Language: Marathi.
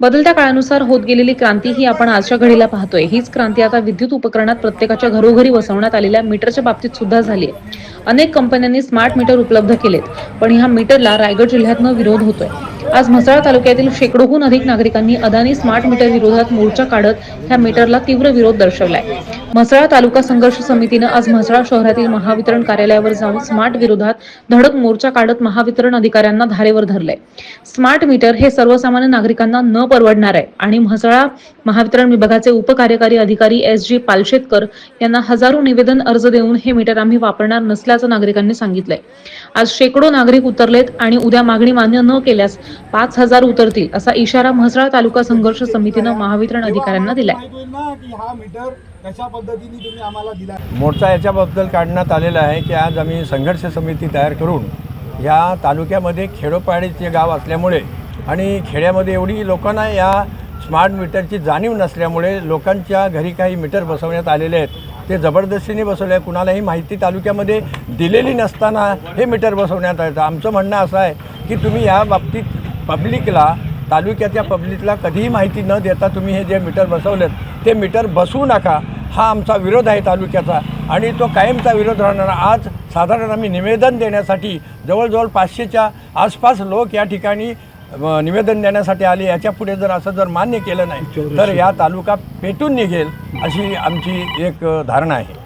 बदलत्या काळानुसार होत गेलेली क्रांती ही आपण आजच्या घडीला पाहतोय. हीच क्रांती आता विद्युत उपकरणात प्रत्येकाच्या घरोघरी बसवण्यात आलेल्या मीटरच्या बाबतीत सुद्धा झाली आहे. अनेक कंपन्यांनी स्मार्ट मीटर उपलब्ध केलेत, पण ह्या मीटरला रायगड जिल्ह्यातनं विरोध होतोय. आज म्हसळा तालुक्यातील शेकडोहून अधिक नागरिकांनी अदानी स्मार्ट मीटर विरोधात मोर्चा काढत ह्या मीटरला तीव्र विरोध दर्शवलाय. म्हसळा तालुका संघर्ष समितीनं आज म्हसळा शहरातील महावितरण कार्यालयावर जाऊन स्मार्ट विरोधात धडक मोर्चा काढत महावितरण अधिकाऱ्यांना धारेवर धरलंय. स्मार्ट मीटर हे सर्वसामान्य नागरिकांना न परवडणार आहे आणि म्हसळा महावितरण विभागाचे उपकार्यकारी अधिकारी S.G. पालशेतकर यांना हजारो निवेदन अर्ज देऊन हे मीटर आम्ही वापरणार नसल्याचं नागरिकांनी सांगितलंय. आज शेकडो नागरिक उतरलेत आणि उद्या मागणी मान्य न केल्यास 5,000 उतरतील असा इशारा म्हसळा तालुका संघर्ष समितीनं महावितरण अधिकाऱ्यांना दिलाय. मोर्चा याच्याबद्दल काढण्यात आलेला आहे की आज आम्ही संघर्ष समिती तयार करून या तालुक्यामध्ये खेडोपाडीचे गाव असल्यामुळे आणि खेड्यामध्ये एवढी लोकांना या स्मार्ट मीटरची जाणीव नसल्यामुळे लोकांच्या घरी काही मीटर बसवण्यात आलेले आहेत. ते जबरदस्तीने बसवले आहे. कुणालाही माहिती तालुक्यामध्ये दिलेली नसताना हे मीटर बसवण्यात येतं. आमचं म्हणणं असं आहे की तुम्ही या बाबतीत पब्लिकला, तालुक्याच्या पब्लिकला कधीही माहिती न देता तुम्ही हे जे मीटर बसवलेत ते मीटर बसवू नका. हा आमचा विरोध आहे तालुक्याचा आणि तो कायमचा विरोध राहणार. आज साधारण आम्ही निवेदन देण्यासाठी जवळजवळ 500च्या आसपास लोक या ठिकाणी निवेदन देण्यासाठी आले. याच्या पुढे जर असं जर मान्य केलं नाही तर या तालुका पेटून निघेल अशी आमची एक धारणा आहे.